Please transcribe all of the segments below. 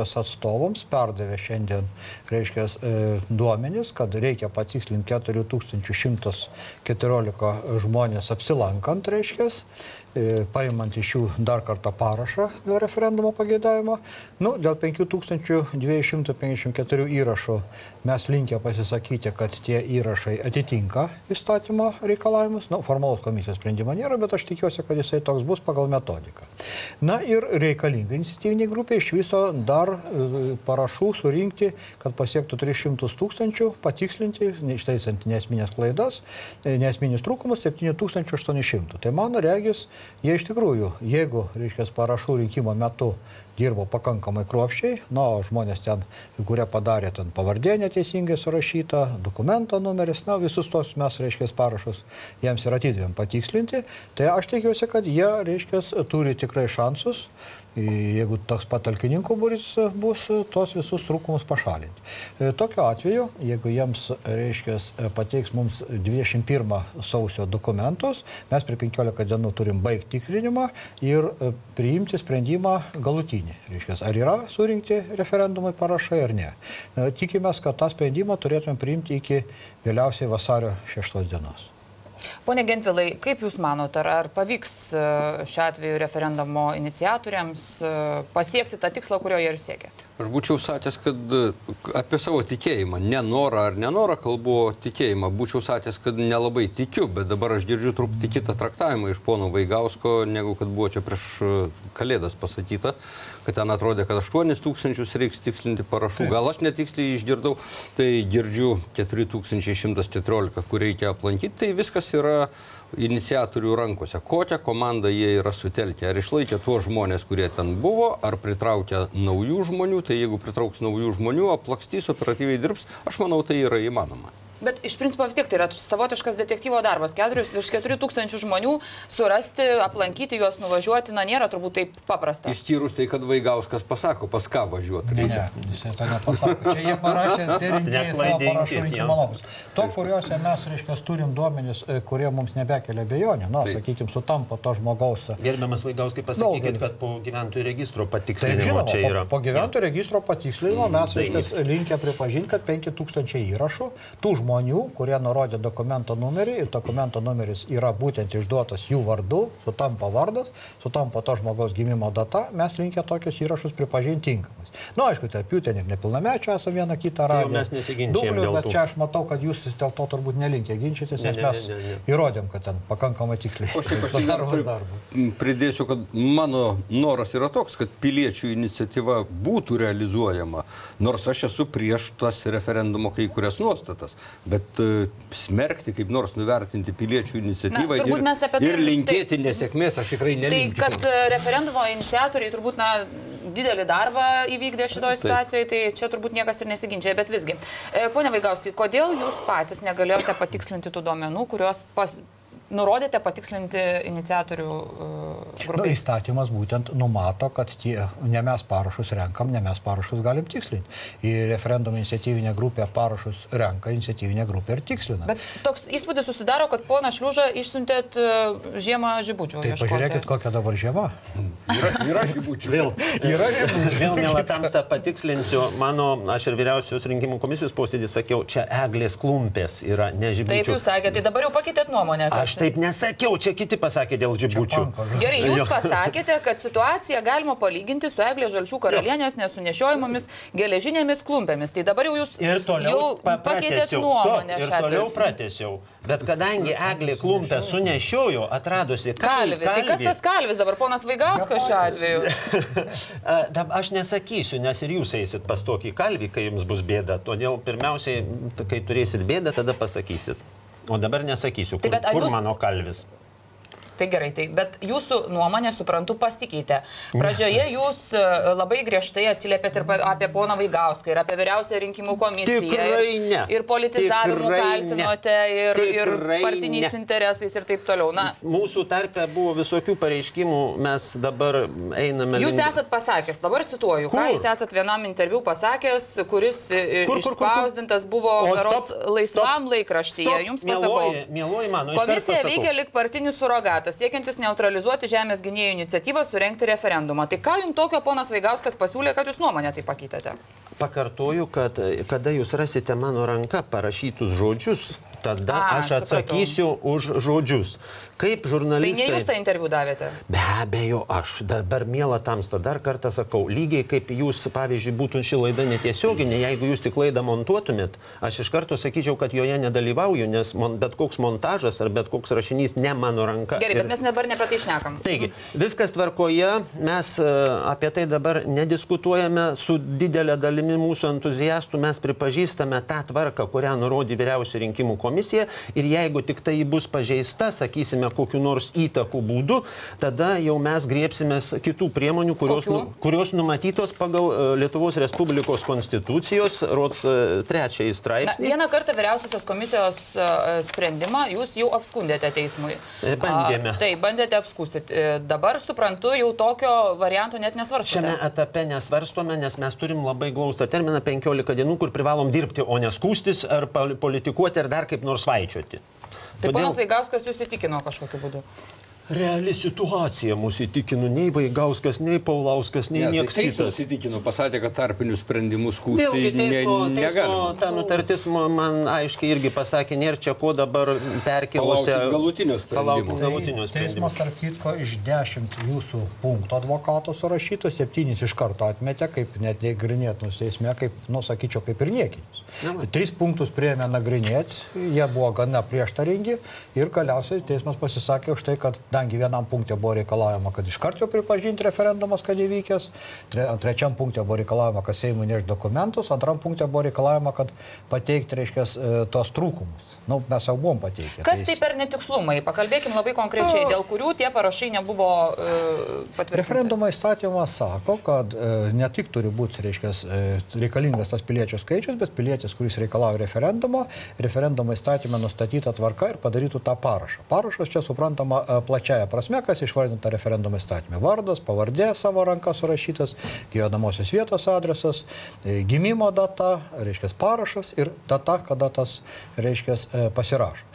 atstovams perdavė šiandien, reiškia, duomenys, kad reikia patikslinti 4114 žmonės apsilankant, reiškia, paimant iš jų dar kartą parašą dėl referendumo pageidavimo. Dėl 5254 įrašų mes linkę pasisakyti, kad tie įrašai atitinka įstatymo reikalavimus. Formalaus komisijos sprendimo nėra, bet aš tikiuosi, kad jisai toks bus pagal metodiką. Ir reikalinga iniciatyviniai grupė iš viso dar parašų surinkti, kad pasiektų 300 000, patikslinti, ištaisant nesminės klaidas, nesminius trūkumus 7800. Tai mano regis, jie iš tikrųjų, jeigu, reiškia, parašų rinkimo metu dirbo pakankamai kruopščiai, žmonės ten, kurie padarė ten pavardė neteisingai surašyta, dokumento numeris, visus tos mes, reiškia, parašus jiems ir atidavėm patikslinti, tai aš tikiuosi, kad jie, reiškia, turi tikrai šansus, jeigu toks patalkininkų būris bus, tos visus trūkumus pašalinti. Tokiu atveju, jeigu jiems, reiškia, pateiks mums 21 sausio dokumentus, mes per 15 dienų turim baigti tikrinimą ir priimti sprendimą galutinį. Reiškia, ar yra surinkti referendumai parašai ar ne. Tikimės, kad tą sprendimą turėtume priimti iki vėliausiai vasario 6 dienos. Pone Gentvilai, kaip Jūs manote, ar pavyks šiuo atveju referendumo iniciatoriams pasiekti tą tikslą, kurio jie ir siekia? Aš būčiau sakęs, kad apie savo tikėjimą, nenorą ar nenorą kalbu tikėjimą, būčiau sakęs, kad nelabai tikiu, bet dabar aš girdžiu truputį kitą traktavimą iš pono Vaigausko, negu kad buvo čia prieš Kalėdas pasakyta, kad ten atrodė, kad 8000 reiks tikslinti parašų. Gal aš netiksliai išgirdau, tai girdžiu 4114, kur reikia aplankyti, tai viskas yra iniciatorių rankose. Kokią komandą jie yra sutelkę? Ar išlaikė tuos žmonės, kurie ten buvo, ar pritraukia naujų žmonių? Tai jeigu pritrauks naujų žmonių, aplakstys, operatyviai dirbs, aš manau, tai yra įmanoma. Bet iš principo vis tiek tai yra savotiškas detektyvo darbas. Virš 4000 žmonių surasti, aplankyti juos, nuvažiuoti, nėra turbūt taip paprasta. Išskyrus tai, kad Vaigauskas pasako, pas ką važiuoti. Ne, jisai to nepasako. Čia jie parašė, tai rinkėjai savo parašų rinkimo lapus. To, kuriuose mes, reiškia, turim duomenis, kurie mums nebekelia abejonių, sakykime, sutampa to žmogaus. Gerbiamas Vaigauskai, pasakykit, kad po gyventojų registro patikslinimo čia yra. Po gyventojų registro patikslinimo mes, reiškia, linkę pripažinti, kad 5000 įrašų tų žmonių, kurie nurodė dokumento numerį ir dokumento numeris yra būtent išduotas jų vardu, sutampa vardas, sutampa to žmogaus gimimo data, mes linkę tokius įrašus pripažinti tinkamais. Aišku, tarp jų ten ir nepilnamečių esame vieną kitą radę. Mes nesiginčijam dėl tų. Bet čia aš matau, kad jūs dėl to turbūt nelinkę ginčytis, nes mes įrodėm, kad ten pakankamai tiksliai. Pridėsiu, kad mano noras yra toks, kad piliečių iniciatyva būtų realizuojama, nors aš esu prieš tas referendumo kai kurias nuostatas. Bet smerkti, kaip nors nuvertinti piliečių iniciatyvą ir linkėti nesėkmės, aš tikrai nelinkiu. Tai, kad referendumo iniciatoriai turbūt, didelį darbą įvykdė šitoje situacijoje, tai čia turbūt niekas ir nesiginčia, bet visgi. Pone Vaigauskai, kodėl jūs patys negalėjote patikslinti tų duomenų, kuriuos nurodėte patikslinti iniciatorių grupę? Įstatymas būtent numato, kad ne mes parašus renkam, ne mes parašus galim tikslinti. Į referendumo iniciatyvinę grupę parašus renka, iniciatyvinę grupę ir tikslina. Bet toks įspūdis susidaro, kad poną Šliužą išsiuntėt žiemą žibučių. Tai pažiūrėkit, kokia dabar žiema. Yra žibučių. Vėl mielatams tą patikslinsiu. Aš ir vyriausios rinkimų komisijos posėdį sakiau, čia eglės klumpės yra, ne žibučių. Taip jūs sakėte, tai dabar jau pakeitėt nuomonę. Aš taip nesakiau, čia kiti pasakė dėl žibučių. Gerai, jūs pasakėte, kad situaciją galima palyginti su eglės žalčių karalienės nesunešiojamomis geležinėmis klumpėmis. Tai dabar jau jūs pakeitėt nuomonę. Ir toliau pratęsiau. Bet kadangi eglė klumpę sunešiojo, atradusi kalvį. Tai kas tas kalvis dabar, ponas Vaigauskas šiuo atveju? Aš nesakysiu, nes ir jūs eisit pas tokį kalvį, kai jums bus bėda. Todėl pirmiausiai, kai turėsit bėdą, tada pasakysit. O dabar nesakysiu, kur mano kalvis. Tai gerai, bet jūsų nuomonė, suprantu, pasikeitė. Pradžioje jūs labai griežtai atsiliepėt ir apie poną Vaigauską, ir apie vyriausią rinkimų komisiją, ir politizavimu kaltinote, ir partiniais interesais ir taip toliau. Mūsų tarpe buvo visokių pareiškimų, mes dabar einame... Jūs esat pasakęs, dabar cituoju, ką jūs esat vienam interviu pasakęs, kuris išspausdintas buvo Laisvam laikraštyje. Jums pasakau, komisija veikia lyg partinis surogatas. kandidatas, siekiantis neutralizuoti žemės gynėjų iniciatyvą surengti referendumą. Tai ką jums tokio ponas Vaigauskas pasiūlė, kad jūs nuomonę tai pakeitėte? Pakartoju, kad kada jūs rasite mano ranką parašytus žodžius, tada aš atsakysiu už žodžius. Kaip žurnalistai... Tai ne jūs tą interviu davėte? Be abejo, aš dabar mielą tamstą dar kartą sakau, lygiai kaip jūs, pavyzdžiui, būtų ši laida netiesioginė, jeigu jūs tik laidą montuotumėt, aš iš karto sakyčiau, kad joje nedalyvauju, nes bet koks montažas ar bet koks rašinys ne mano ranka. Gerai, bet mes dabar ne apie tai šnekam. Taigi, viskas tvarkoje, mes apie tai dabar nediskutuojame su didelė dalimi mūsų entuziastų, mes pripažįstame tą tvarką, kurią nurodė Vyriausioji rinkimų komisija ir jeigu tik tai bus pažeista, sakysime, kokiu nors įtakų būdu, tada jau mes griebsimės kitų priemonių, kurios numatytos pagal Lietuvos Respublikos konstitucijos rods 3 straipsnį. Vieną kartą Vyriausiosios komisijos sprendimą jūs jau apskundėte teismui. Bandėme. Taip, bandėte apskūstyti. Dabar, suprantu, jau tokio varianto net nesvarstote. Šiame etape nesvarstome, nes mes turim labai glaustą terminą 15 dienų, kur privalom dirbti, o neskūstis ar politikuoti ar dar kaip nors svaičioti. Tai ponas Vaigauskas jūs įtikino kažkokiu būdu? Reali situacija mūsų įtikino, nei Vaigauskas, nei Paulauskas, nei nieks kitas. Teismas įtikino, pasakė, kad tarpinius sprendimus skųsti teismo ta nutartis man aiškiai irgi pasakė, nėra čia ko dabar perkėlusia galutinio sprendimo. Teismas, tarp kitko, iš 10 jūsų punktų advokato surašyto, 7 iš karto atmetė, kaip net neįgrinėtinus teisme, kaip, sakyčiau, kaip ir niekinius. 3 punktus priėmė nagrinėti, jie buvo gana prieštaringi ir galiausiai teismas pasisakė už tai, kad dangi vienam punktė buvo reikalavimo, kad iš karto pripažinti referendumas, kad įvykęs, trečiam punktė buvo reikalavimo, kad Seimui neš dokumentus, antram punktė buvo reikalavimo, kad pateikti, reiškia, tos trūkumus. Mes jau buvom pateikę. Kas tai per netikslumai? Pakalbėkim labai konkrečiai, dėl kurių tie parašai nebuvo patvirtinti. Referendumo įstatymas sako, kad ne tik turi būti, reiškia, reikalingas tas piliečių skaičius, bet pilietis, kuris reikalauja referendumo įstatymą nustatyta tvarka ir padarytų tą parašą. Parašas čia suprantama plačiaja prasme, kas išvardinta referendumo įstatymė. Vardas, pavardė savo ranka surašytas, gyvenamosios vietos adresas, gimimo data, reiškia, parašas ir data, kada tas, reiškia, pasirašo.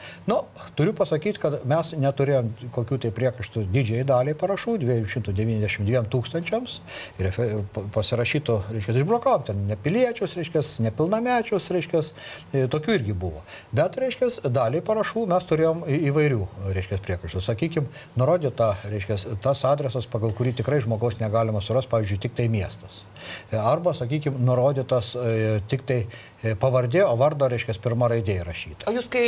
Turiu pasakyti, kad mes neturėjom kokių tai priekaištų didžiai daliai parašų, 292 tūkstančiams, ir pasirašyto, reiškia, išbrokavom ten nepiliečius, reiškia, nepilnamečius, reiškia, tokių irgi buvo. Bet, reiškia, daliai parašų mes turėjom įvairių, reiškia, priekaištų. Sakykime, nurodyta, reiškia, tas adresas, pagal kurį tikrai žmogaus negalima surasti, pavyzdžiui, tik tai miestas. Arba, sakykime, nurodytas tik tai pavardė, o vardo, reiškia, pirma raidė įrašyta. O jūs, kai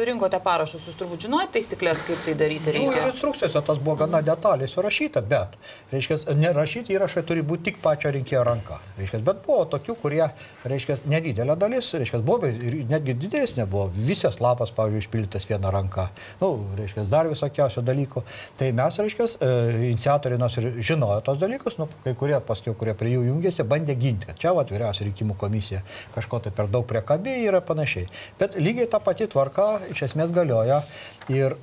rinkote parašus, jūs turbūt žinojate taisyklės, kaip tai daryti reikia? Ir instrukcijose tas buvo gana detaliai surašyta, bet, reiškia, nerašyti įrašai turi būti tik pačio rinkėjo ranka. Reiškia, bet buvo tokių, kurie, reiškia, nedidelė dalis, reiškia, buvo ir netgi didesnė buvo. Visas lapas, pavyzdžiui, išpildytas viena ranka. Reiškia, dar visokiausių dalykų. Tai mes, reiškia, iniciatoriai nors ir žinojo tos dalykus, kai kurie paskiau, kurie prie jų jungėsi, bandė ginti, kad čia Vyriausioji rinkimų komisija kažko tai per daug priekabiai yra panašiai. Bet lygiai ta pati tvarka iš esmės galioja ir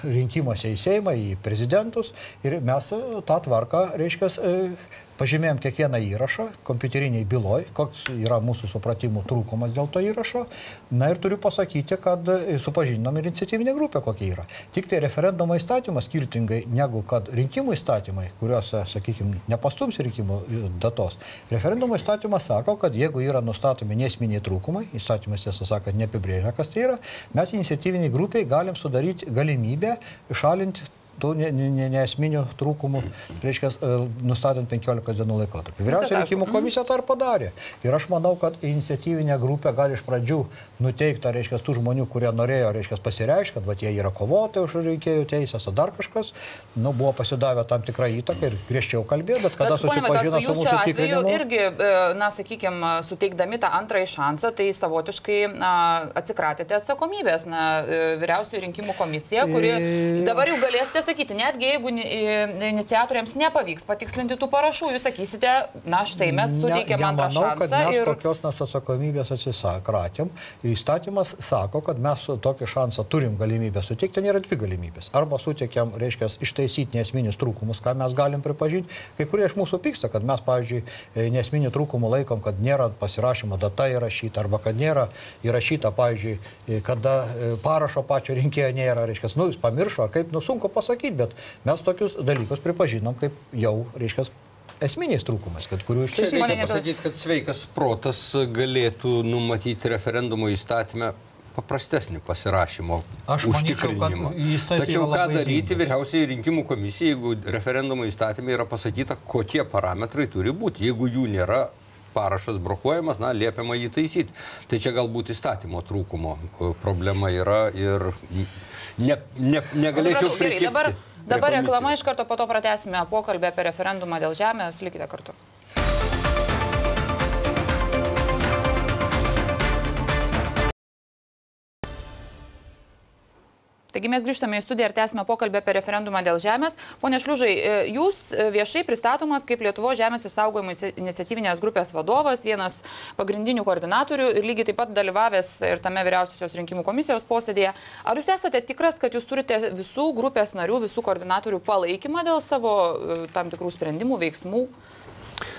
rinkimuose į Seimą, į prezidentus ir mes tą tvarką, reiškia, pažymėjom kiekvieną įrašą kompiuteriniai byloj, koks yra mūsų supratimų trūkumas dėl to įrašo. Ir turiu pasakyti, kad supažinom ir iniciatyvinė grupė kokia yra. Tik tai referendumo įstatymas skirtingai negu kad rinkimų įstatymai, kuriuose, sakykime, nepastums rinkimų datos. Referendumo įstatymas sako, kad jeigu yra nustatomi neesminiai trūkumai, įstatymas tiesą sakant neapibrėžia, kas tai yra, mes iniciatyviniai grupiai galim sudaryti galimybę šalinti tų neesminių trūkumų, reiškia, nustatant 15 dienų laikotarpį. Vyriausioji rinkimų komisija tą ir padarė. Ir aš manau, kad iniciatyvinė grupė gali iš pradžių nuteikti, reiškia, tų žmonių, kurie norėjo, reiškia, pasireiškti, kad jie yra kovotojai už rinkėjų teisės, ar dar kažkas, buvo pasidavę tam tikrą įtaką ir griežčiau kalbėjo, bet kada susipažino su mūsų tikrinimu. Irgi, sakykime, suteikdami tą antrąjį šansą, tai savotiškai atsikratėte atsakomybės. Vyriausioji rinkimų komisija, kuri dabar jau galėsite sakyti, netgi jeigu iniciatoriams nepavyks patikslinti tų parašų, jūs sakysite, štai mes suteikėm antrą šansą. Nemanau, kad mes tokios atsakomybės atsisakratėm. Įstatymas sako, kad mes tokį šansą turim galimybę suteikti, ten yra dvi galimybės. Arba suteikėm, reiškia, ištaisyti neesminius trūkumus, ką mes galim pripažinti. Kai kurie iš mūsų pyksta, kad mes, pavyzdžiui, neesminių trūkumų laikom, kad nėra pasirašymo data įrašyta, arba kad nėra įrašyta, pavyzdžiui, kada parašo pačio rinkėjo nėra, reiškia, jis pamiršo, ar kaip, sunku pasakyti. pasakyti, bet mes tokius dalykus pripažinom kaip jau, reiškia, esminiais trūkumais, kad kurių Čia ištaisyti. reikia pasakyti, kad sveikas protas galėtų numatyti referendumo įstatymę paprastesnį pasirašymo užtikrinimą. Tačiau ką daryti vyriausiai rinkimų komisijai, jeigu referendumo įstatymė yra pasakyta, kokie parametrai turi būti. Jeigu jų nėra, parašas blokuojamas, liepiama jį taisyti. Tai čia galbūt įstatymo trūkumo problema yra ir negalėčiau prikibti. Dabar reklama, iš karto po to pratęsime pokalbį apie referendumą dėl žemės. Likite kartu. Taigi mes grįžtame į studiją ir tęsime pokalbį apie referendumą dėl žemės. Pone Šliužai, jūs viešai pristatomas kaip Lietuvos žemės išsaugojimo iniciatyvinės grupės vadovas, vienas pagrindinių koordinatorių ir lygiai taip pat dalyvavęs ir tame vyriausiosios rinkimų komisijos posėdėje. Ar jūs esate tikras, kad jūs turite visų grupės narių, visų koordinatorių palaikymą dėl savo tam tikrų sprendimų, veiksmų?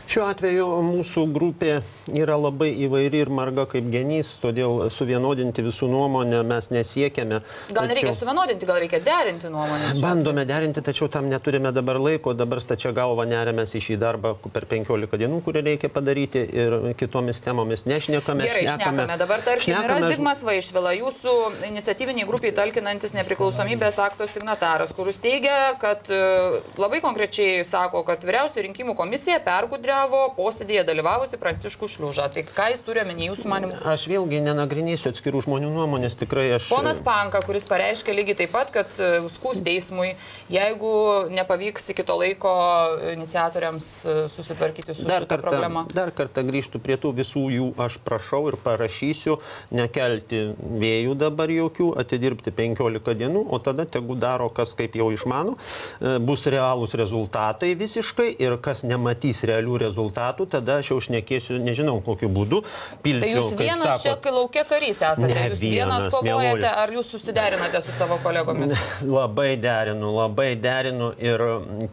Šiuo atveju mūsų grupė yra labai įvairi ir marga kaip genys, todėl suvienodinti visų nuomonę mes nesiekiame. Gal nereikia suvienodinti, gal reikia derinti nuomonę? Bandome derinti, tačiau tam neturime dabar laiko, dabar stačia galva neriamės į šį darbą per 15 dienų, kurį reikia padaryti ir kitomis temomis nešnekame. Gerai, šnekame. Dabar, tarkim, yra Zigmas Vaišvila, jūsų iniciatyviniai grupiai talkinantis nepriklausomybės akto signataras, kuris teigia, kad labai konkrečiai sako, kad vyriausioji rinkimų komisija pergudrė posėdėje dalyvavusi Pranciškų Šliužą. Tai ką jis turi omeny jūsų manimu? Aš vėlgi nenagrinėsiu atskirų žmonių nuomonės, tikrai aš... Ponas Panka, kuris pareiškė lygiai taip pat, kad skųs teismui, jeigu nepavyks iki to laiko iniciatoriams susitvarkyti su šitą problemą. Dar kartą grįžtu prie tų visų jų, aš prašau ir parašysiu, nekelti vėjų dabar jokių, atidirbti 15 dienų, o tada tegu daro, kas kaip jau išmano, bus realūs rezultatai visiškai ir kas nematys realių rezultatų, tada aš jau šnekėsiu, nežinau, kokiu būdu. Pilsiu, tai jūs vienas čia laukia karys esate, jūs vienas kovojate, ar jūs susiderinate su savo kolegomis? Labai derinu ir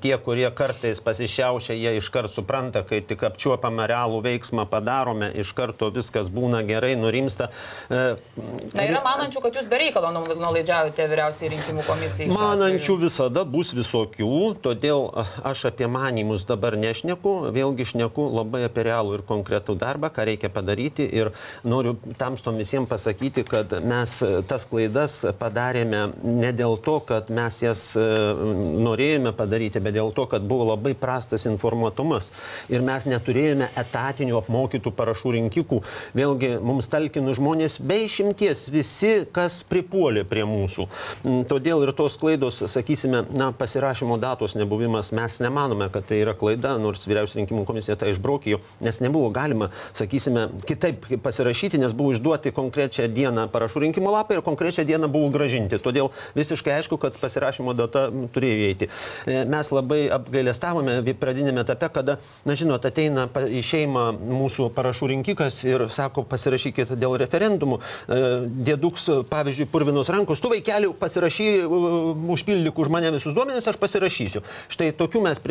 tie, kurie kartais pasišiaušia, jie iškart supranta, kai tik apčiuopamą realų veiksmą padarome, iš karto viskas būna gerai, nurimsta. Na, yra manančių, kad jūs be reikalo nuolaidžiaujate vyriausiai rinkimų komisijai. Manančių visada bus visokių, todėl aš apie manimus dabar nešneku, vėlgi šneku labai apie realų ir konkretų darbą, ką reikia padaryti ir noriu tamstom visiems pasakyti, kad mes tas klaidas padarėme ne dėl to, kad mes jas norėjome padaryti, bet dėl to, kad buvo labai prastas informuotumas ir mes neturėjome etatinių apmokytų parašų rinkikų. Vėlgi mums talkino žmonės be išimties, visi, kas pripuolė prie mūsų. Todėl ir tos klaidos, sakysime, pasirašymo datos nebuvimas, mes nemanome, kad tai yra klaida, nors vyriausios rinkimų komisija tai išbraukė, nes nebuvo galima, sakysime, kitaip pasirašyti, nes buvo išduoti konkrečią dieną parašų rinkimo lapai ir konkrečią dieną buvo gražinti. Todėl visiškai aišku, kad pasirašymo data turėjo eiti. Mes labai apgailestavome pradinėme etape, kada, na žinot, ateina į šeimą mūsų parašų rinkikas ir sako, pasirašykite dėl referendumų. Dėduks, pavyzdžiui, purvinos rankos, tu vaikeli pasirašy, užpildyk už mane visus duomenis, aš pasirašysiu. Štai tokių mes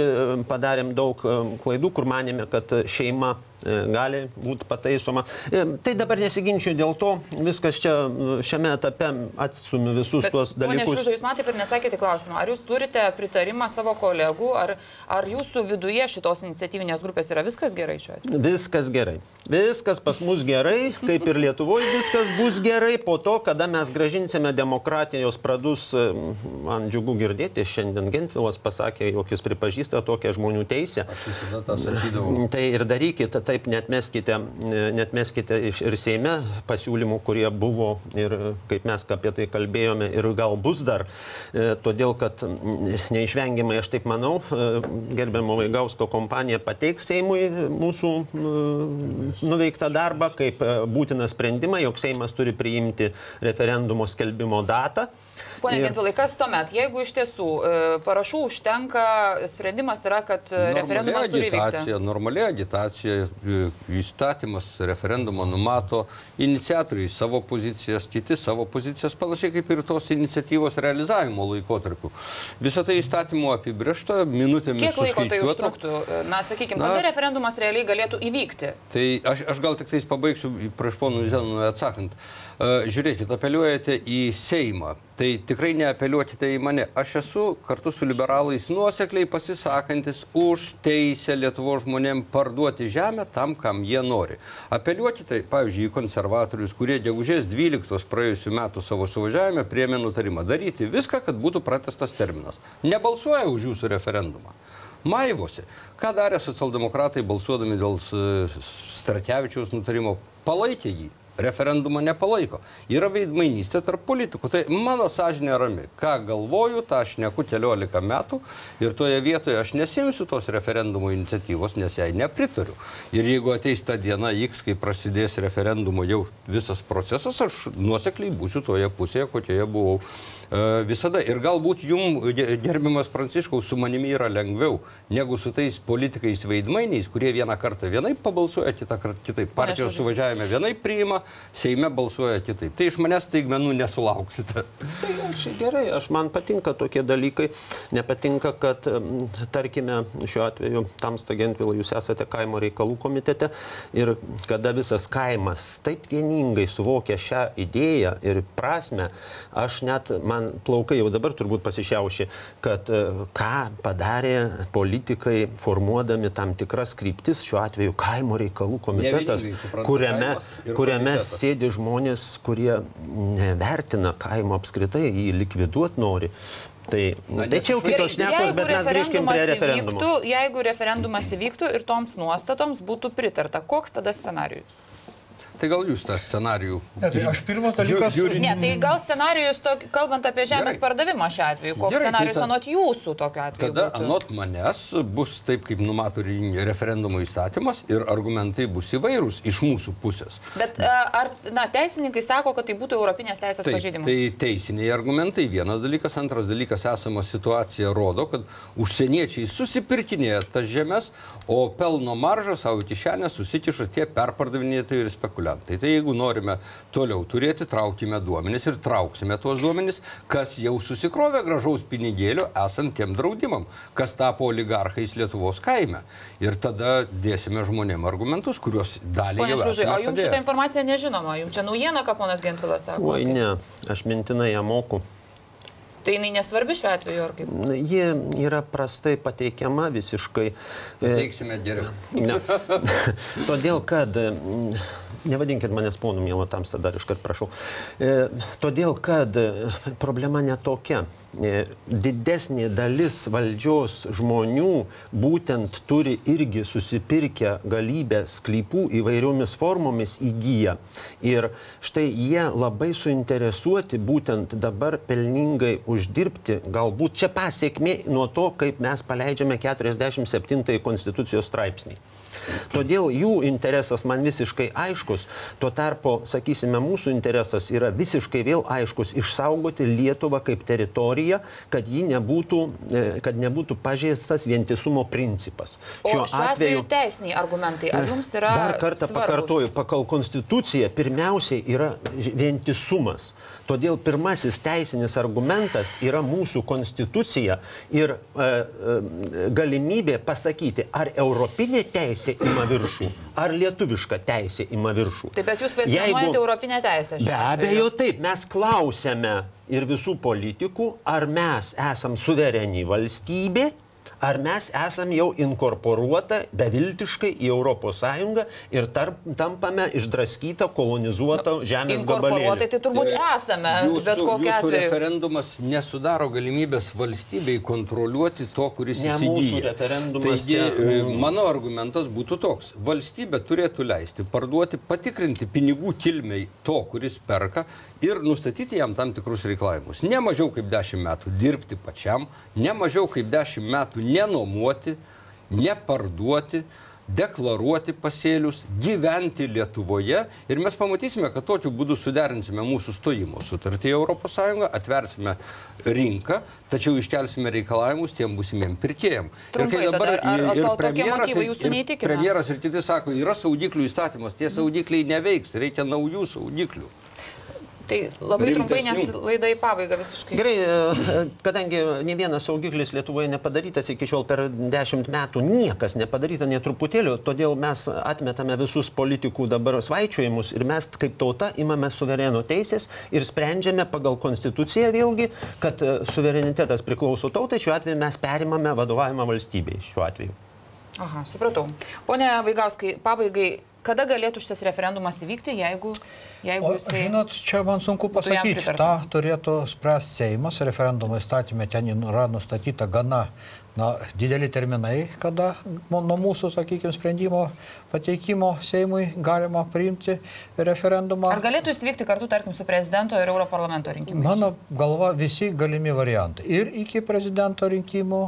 padarėm daug klaidų, kur manėme, kad šeima gali būti pataisoma. Tai dabar nesiginčiu dėl to, viskas čia šiame etape atsumiu visus tuos dalykus. Pone Šliužai, jūs man taip ir nesakėte klausimą, ar jūs turite pritarimą savo kolegų, ar jūsų viduje šitos iniciatyvinės grupės yra viskas gerai šiuo atveju? Viskas gerai. Viskas pas mus gerai, kaip ir Lietuvoje viskas bus gerai po to, kada mes gražinsime demokratijos pradus. Man džiugu girdėti, šiandien Gentvilas pasakė, jog jis pripažįsta tokią žmonių teisę. Aš visada tą sakydavau. Tai ir darykite, taip netmeskite ir Seime pasiūlymų, kurie buvo ir kaip mes apie tai kalbėjome ir gal bus dar, todėl kad neišvengiamai, aš taip manau, gerbiamo Vaigausko kompanija pateiks Seimui mūsų nuveiktą darbą kaip būtiną sprendimą, jog Seimas turi priimti referendumo skelbimo datą. Pone Gentvilai, kas tuomet, jeigu iš tiesų parašų užtenka, sprendimas yra, kad referendumas turi vykti? Normaliai agitacija, įstatymas referendumo numato, iniciatoriai savo pozicijas, kiti savo pozicijas, panašiai kaip ir tos iniciatyvos realizavimo laikotarpiu. Visą tai įstatymu apibrėžta, minutėmis suskaičiuota. Kiek laiko tai užtruktų? Na, sakykime, kada referendumas realiai galėtų įvykti? Tai aš gal tik tais pabaigsiu prieš ponų Zenonui atsakant. Žiūrėkit, apeliuojate į Seimą. Tai tikrai neapeliuokite į mane. Aš esu kartu su liberalais nuosekliai pasisakantis už teisę Lietuvos žmonėm parduoti žemę tam, kam jie nori. Apeliuokite, pavyzdžiui, į konservatorius, kurie gegužės 12 praėjusių metų savo suvažiavime priėmė nutarimą daryti viską, kad būtų pratęstas terminas. Nebalsuoja už jūsų referendumą. Maivosi. Ką darė socialdemokratai balsuodami dėl Strakevičiaus nutarimo? Palaikė jį. Referendumą nepalaiko. Yra veidmainystė tarp politikų. Tai mano sąžinė rami. Ką galvoju, tą aš šneku 14 metų ir toje vietoje aš nesimsiu tos referendumo iniciatyvos, nes jai nepritariu. Ir jeigu ateis ta diena X, kai prasidės referendumo jau visas procesas, aš nuosekliai būsiu toje pusėje, kokioje buvau visada. Ir galbūt jums, gerbiamas Pranciškaus, su manimi yra lengviau negu su tais politikais veidmainiais, kurie vieną kartą vienaip pabalsuoja, kitą kartą kitaip. Partijos suvažiavime vienaip priima, Seime balsuoja kitaip. Tai iš manęs staigmenų nesulauksite. Tai gerai, man patinka tokie dalykai. Nepatinka, kad, tarkime, šiuo atveju, Tamsta Gentvila, jūs esate kaimo reikalų komitete ir kada visas kaimas taip vieningai suvokia šią idėją ir prasme, aš net, man plaukai jau dabar turbūt pasišiauši, kad ką padarė politikai formuodami tam tikras kryptis, šiuo atveju kaimo reikalų komitetas, kuriame sėdi žmonės, kurie nevertina kaimo apskritai, jį likviduoti nori. Tai čia jau kitos šnekos, bet mes grįžkim prie referendumo. Jeigu referendumas įvyktų ir toms nuostatoms būtų pritarta, koks tada scenarijus? Tai gal jūs tą scenarijų... Ne, tai aš pirmas dalykas... Ne, tai gal scenarijus, kalbant apie žemės pardavimą šiuo atveju, koks scenarijus anot jūsų tokiu atveju tada būtų? Anot manęs bus taip, kaip numato referendumo įstatymas ir argumentai bus įvairūs iš mūsų pusės. Bet teisininkai sako, kad tai būtų europinės teisės pažeidimas? Tai teisiniai argumentai vienas dalykas, antras dalykas, esama situacija rodo, kad užsieniečiai susipirkinėja tas žemės, o pelno maržą savo kišenę susikiša tie perpardavinėtojai ir spekuliantai. Tai jeigu norime toliau turėti, traukime duomenis ir trauksime tuos duomenis, kas jau susikrovė gražaus pinigėlio esant tiem draudimam, kas tapo oligarchais Lietuvos kaime. Ir tada dėsime žmonėm argumentus, kuriuos dalį jau esame padėję. O jums šitą informaciją nežinoma? Jums čia naujiena, ką ponas Gentvilas sako? Oi, ne, aš mintinai ją moku. Tai jinai nesvarbi šiuo atveju, ar kaip? Ji yra prastai pateikiama visiškai. Pateiksime geriau. Ne. Todėl, kad... Nevadinkit manęs ponu, mielo Tamsta, dar iškart prašau. Todėl, kad problema netokia. Didesnė dalis valdžios žmonių būtent turi irgi susipirkę galybę sklypų įvairiomis formomis įgyja. Ir štai jie labai suinteresuoti būtent dabar pelningai uždirbti. Galbūt čia pasiekmė nuo to, kaip mes paleidžiame 47 konstitucijos straipsnį. Todėl jų interesas man visiškai aiškus, tuo tarpu, sakysime, mūsų interesas yra visiškai vėl aiškus išsaugoti Lietuvą kaip teritoriją, kad nebūtų pažeistas vientisumo principas. O šiuo atveju teisiniai argumentai, ar jums yra dar kartą svarbus? Pakartoju, pagal konstituciją pirmiausiai yra vientisumas. Todėl pirmasis teisinis argumentas yra mūsų konstitucija ir galimybė pasakyti, ar europinė teisė ima viršų, ar lietuviška teisė ima viršų. Taip, bet jūs kvestionuojate europinę teisę šiuo atveju? Be abejo, taip. Mes klausėme ir visų politikų, ar mes esam suvereni valstybė, ar mes esam jau inkorporuota beviltiškai į Europos Sąjungą ir tampame išdraskytą, kolonizuotą žemės gabalėlį. Inkorporuotai tai turbūt esame, bet kokiu atveju. Jūsų referendumas nesudaro galimybės valstybei kontroliuoti to, kuris įsigyja. Ne mūsų referendumas. Taigi, mano argumentas būtų toks. Valstybė turėtų leisti parduoti, patikrinti pinigų kilmei to, kuris perka ir nustatyti jam tam tikrus reikalavimus. Ne mažiau kaip 10 metų dirbti pačiam, ne mažiau kaip 10 metų nenuomoti, neparduoti, deklaruoti pasėlius, gyventi Lietuvoje ir mes pamatysime, kad tokiu būdu suderinsime mūsų stojimo sutartį į Europos Sąjungą, atversime rinką, tačiau iškelsime reikalavimus tiem būsimiem pirkėjam. Trumpai, ir kai dabar premjeras ir kiti sako, yra saugiklių įstatymas, tie saugikliai neveiks, reikia naujų saugiklių. Tai labai trumpai, nes laida į pabaigą visiškai. Gerai, kadangi ne vienas saugiklis Lietuvoje nepadarytas iki šiol per 10 metų, niekas nepadaryta net truputėlio, todėl mes atmetame visus politikų dabar svaičiojimus ir mes kaip tauta imame suvereno teisės ir sprendžiame pagal konstituciją vėlgi, kad suverenitetas priklauso tautai, šiuo atveju mes perimame vadovavimą valstybei šiuo atveju. Aha, supratau. Pone Vaigauskai, pabaigai, kada galėtų šitas referendumas įvykti, jeigu jisai... Žinot, čia man sunku pasakyti, tą turėtų spręsti Seimas, referendumo įstatymė ten yra nustatyta gana dideli terminai, kada nuo mūsų, sakykime, sprendimo pateikimo Seimui galima priimti referendumą. Ar galėtų jis vykti kartu, tarkim, su prezidento ir Europarlamento rinkimais? Mano galva visi galimi variantai. Ir iki prezidento rinkimų,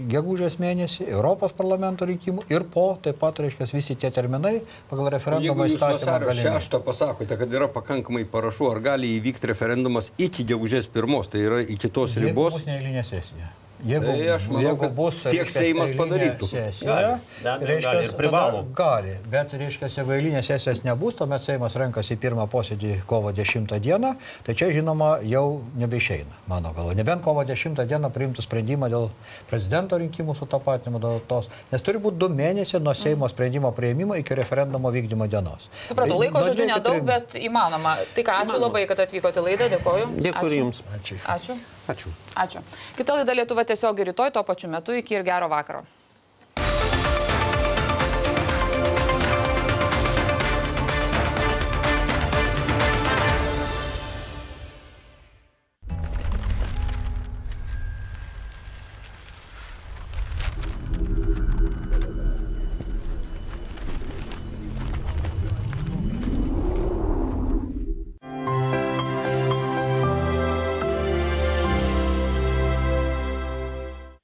gegužės mėnesį, Europos parlamento rinkimų ir po, taip pat, reiškia, visi tie terminai pagal referendumo įstatymą galimi. Jeigu jūs 6 pasakote, kad yra pakankamai parašų, ar gali įvykti referendumas iki gegužės 1, tai yra iki tos ribos? Jeigu bus neeilinė sesija. Tai aš manau, kad bus tiek Seimas padarytų. Gali ir privalo. Gali, bet, reiškia, jeigu eilinės sesijos nebus, tuomet Seimas renkasi pirmą posėdį kovo 10 dieną, tai čia, žinoma, jau nebeišeina, mano galva. Nebent kovo 10 dieną priimtų sprendimą dėl prezidento rinkimų sutapatinimo datos, nes turi būti 2 mėnesiai nuo Seimo sprendimo priėmimo iki referendumo vykdymo dienos. Supratau, laiko žodžiu nedaug, bet įmanoma. Tai ką, ačiū labai, kad atvykote į laidą, dėkoju. Dėkui Jums. Ačiū. Kita laida Lietuva tiesiog rytoj, tuo pačiu metu, iki ir gero vakaro.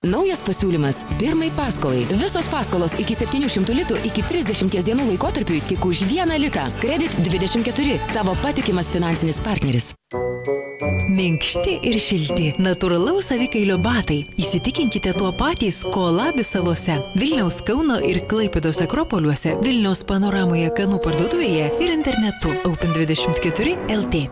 Naujas pasiūlymas pirmai paskolai. Visos paskolos iki 700 litų iki 30 dienų laikotarpiui tik už 1 litą. Kredit 24. Tavo patikimas finansinis partneris. Minkšti ir šilti. Natūralaus avikailio batai. Įsitikinkite tuo patys Kolabi salose. Vilniaus, Kauno ir Klaipėdos akropoliuose, Vilniaus panoramoje Kanų parduotuvėje ir internetu Open24 LT.